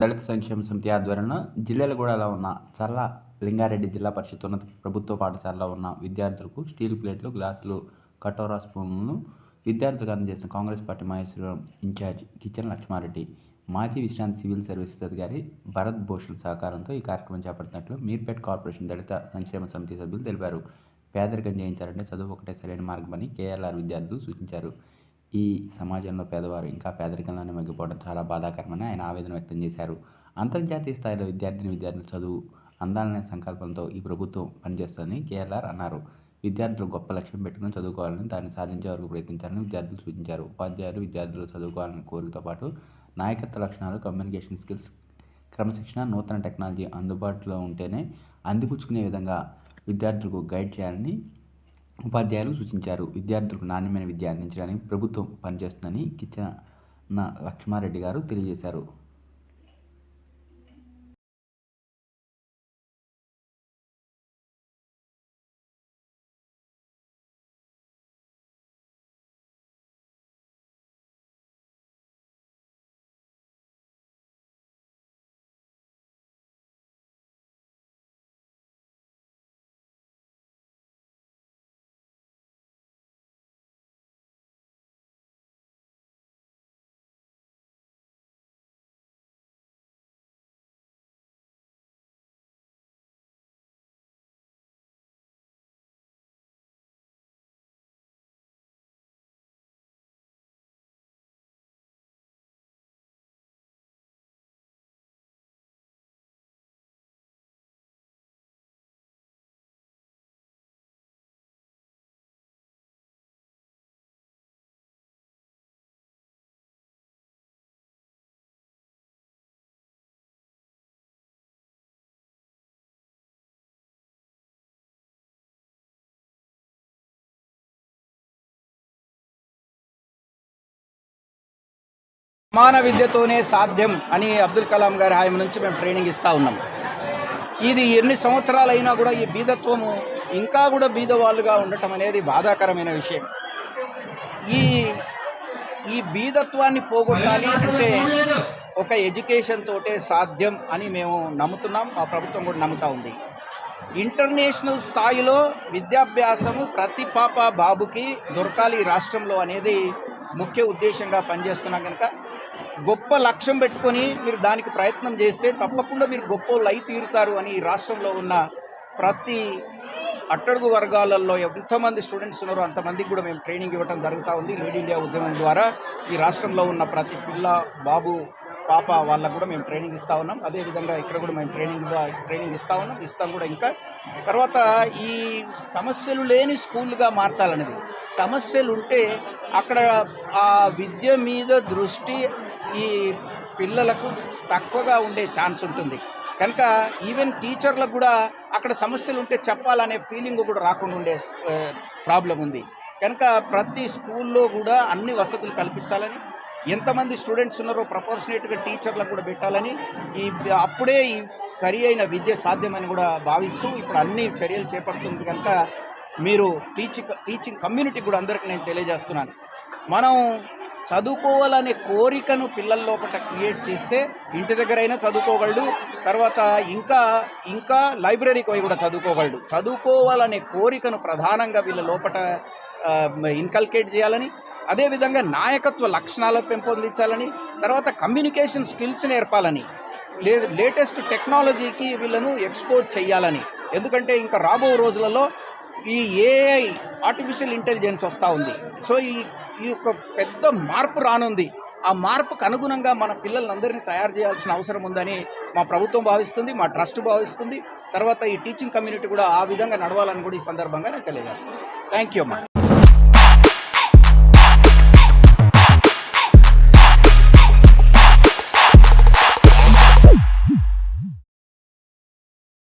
దళిత సంక్షేమ సమితి ఆధ్వర్యంలో జిల్లెలగూడలో ఉన్న చర్ల లింగారెడ్డి జిల్లా పరిషత్ ఉన్నత ప్రభుత్వ పాఠశాలలో ఉన్న విద్యార్థులకు స్టీల్ ప్లేట్లు, గ్లాసులు, కటోరా స్పూన్లను విద్యార్థులకు అందజేసిన కాంగ్రెస్ పార్టీ మహేశ్వరం ఇన్ఛార్జ్ కిచెన్ లక్ష్మారెడ్డి, మాజీ విశ్రాంతి సివిల్ సర్వీసెస్ అధికారి భరత్ భూషణ్ సహకారంతో ఈ కార్యక్రమం చేపడుతున్నట్లు మీర్పేట్ కార్పొరేషన్ దళిత సంక్షేమ సమితి సభ్యులు తెలిపారు. పేదరికం జయించాలంటే చదువు ఒకటే సరైన మార్గమని కేఎల్ఆర్ విద్యార్థులు సూచించారు. ఈ సమాజంలో పేదవారు ఇంకా పేదరికంలోనే మగ్గిపోవడం చాలా బాధాకరమని ఆయన ఆవేదన వ్యక్తం చేశారు. అంతర్జాతీయ స్థాయిలో విద్యార్థులు చదువు అందాలనే సంకల్పంతో ఈ ప్రభుత్వం పనిచేస్తుందని కేఎల్ఆర్ అన్నారు. విద్యార్థులు గొప్ప లక్ష్యం పెట్టుకుని చదువుకోవాలని, దాన్ని సాధించే వరకు ప్రయత్నించాలని విద్యార్థులు సూచించారు. ఉపాధ్యాయులు విద్యార్థులు చదువుకోవాలని కోరికతో పాటు నాయకత్వ లక్షణాలు, కమ్యూనికేషన్ స్కిల్స్, క్రమశిక్షణ, నూతన టెక్నాలజీ అందుబాటులో ఉంటేనే అందిపుచ్చుకునే విధంగా విద్యార్థులకు గైడ్ చేయాలని ఉపాధ్యాయులు సూచించారు. విద్యార్థులకు నాణ్యమైన విద్య అందించడానికి ప్రభుత్వం పనిచేస్తుందని కిచెన్ లక్ష్మారెడ్డి గారు తెలియజేశారు. సమాన విద్యతోనే సాధ్యం అని అబ్దుల్ కలాం గారి హాయం నుంచి మేము ట్రైనింగ్ ఇస్తూ ఉన్నాం. ఇది ఎన్ని సంవత్సరాలైనా కూడా ఈ బీదత్వము ఇంకా కూడా బీదవాళ్ళుగా ఉండటం అనేది బాధాకరమైన విషయం. ఈ బీదత్వాన్ని పోగొట్టాలి అంటే ఒక ఎడ్యుకేషన్ తోటే సాధ్యం అని మేము నమ్ముతున్నాం. మా ప్రభుత్వం కూడా నమ్ముతూ ఉంది. ఇంటర్నేషనల్ స్థాయిలో విద్యాభ్యాసము ప్రతి పాప బాబుకి దొరకాలి రాష్ట్రంలో అనేది ముఖ్య ఉద్దేశంగా పనిచేస్తున్నాం. కనుక గొప్ప లక్ష్యం పెట్టుకొని మీరు దానికి ప్రయత్నం చేస్తే తప్పకుండా మీరు గొప్ప లై తీరుతారు అని ఈ రాష్ట్రంలో ఉన్న ప్రతి అట్టడుగు వర్గాలలో ఎంతమంది స్టూడెంట్స్ ఉన్నారో అంతమందికి కూడా మేము ట్రైనింగ్ ఇవ్వడం జరుగుతూ ఉంది. లీడ్ ఇండియా ఉద్యమం ద్వారా ఈ రాష్ట్రంలో ఉన్న ప్రతి పిల్ల, బాబు, పాప వాళ్ళకు కూడా మేము ట్రైనింగ్ ఇస్తూ ఉన్నాం. అదేవిధంగా ఇక్కడ కూడా మేము ట్రైనింగ్ ఇస్తాం కూడా. ఇంకా తర్వాత ఈ సమస్యలు లేని స్కూల్గా మార్చాలనేది. సమస్యలు ఉంటే అక్కడ ఆ విద్య మీద దృష్టి ఈ పిల్లలకు తక్కువగా ఉండే ఛాన్స్ ఉంటుంది. కనుక ఈవెన్ టీచర్లకు కూడా అక్కడ సమస్యలు ఉంటే చెప్పాలనే ఫీలింగ్ కూడా రాకుండా ఉండే ప్రాబ్లం ఉంది. కనుక ప్రతి స్కూల్లో కూడా అన్ని వసతులు కల్పించాలని, ఎంతమంది స్టూడెంట్స్ ఉన్నారో ప్రపోర్షనేట్గా టీచర్లకు కూడా పెట్టాలని, అప్పుడే ఈ సరి అయిన విద్య సాధ్యమని కూడా భావిస్తూ ఇప్పుడు అన్ని చర్యలు చేపడుతుంది. కనుక మీరు టీచింగ్ కమ్యూనిటీ కూడా అందరికీ నేను తెలియజేస్తున్నాను. మనం చదువుకోవాలనే కోరికను పిల్లల లోపల క్రియేట్ చేస్తే ఇంటి దగ్గరైనా చదువుకోగలడు. తర్వాత ఇంకా లైబ్రరీకి పోయి కూడా చదువుకోగలడు. చదువుకోవాలనే కోరికను ప్రధానంగా వీళ్ళ లోపల ఇన్కల్కేట్ చేయాలని, అదేవిధంగా నాయకత్వ లక్షణాలు పెంపొందించాలని, తర్వాత కమ్యూనికేషన్ స్కిల్స్ నేర్పాలని, లేటెస్ట్ టెక్నాలజీకి వీళ్ళను ఎక్స్పోజ్ చేయాలని. ఎందుకంటే ఇంకా రాబో రోజులలో ఈ ఏఐ, ఆర్టిఫిషియల్ ఇంటెలిజెన్స్ వస్తూ ఉంది. సో ఈ యొక్క పెద్ద మార్పు రానుంది. ఆ మార్పుకు అనుగుణంగా మన పిల్లలందరినీ తయారు చేయాల్సిన అవసరం ఉందని మా ప్రభుత్వం భావిస్తుంది, మా ట్రస్ట్ భావిస్తుంది. తర్వాత ఈ టీచింగ్ కమ్యూనిటీ కూడా ఆ విధంగా నడవాలని కూడా ఈ సందర్భంగా నేను తెలియజేస్తాను. థ్యాంక్ యూ అమ్మా.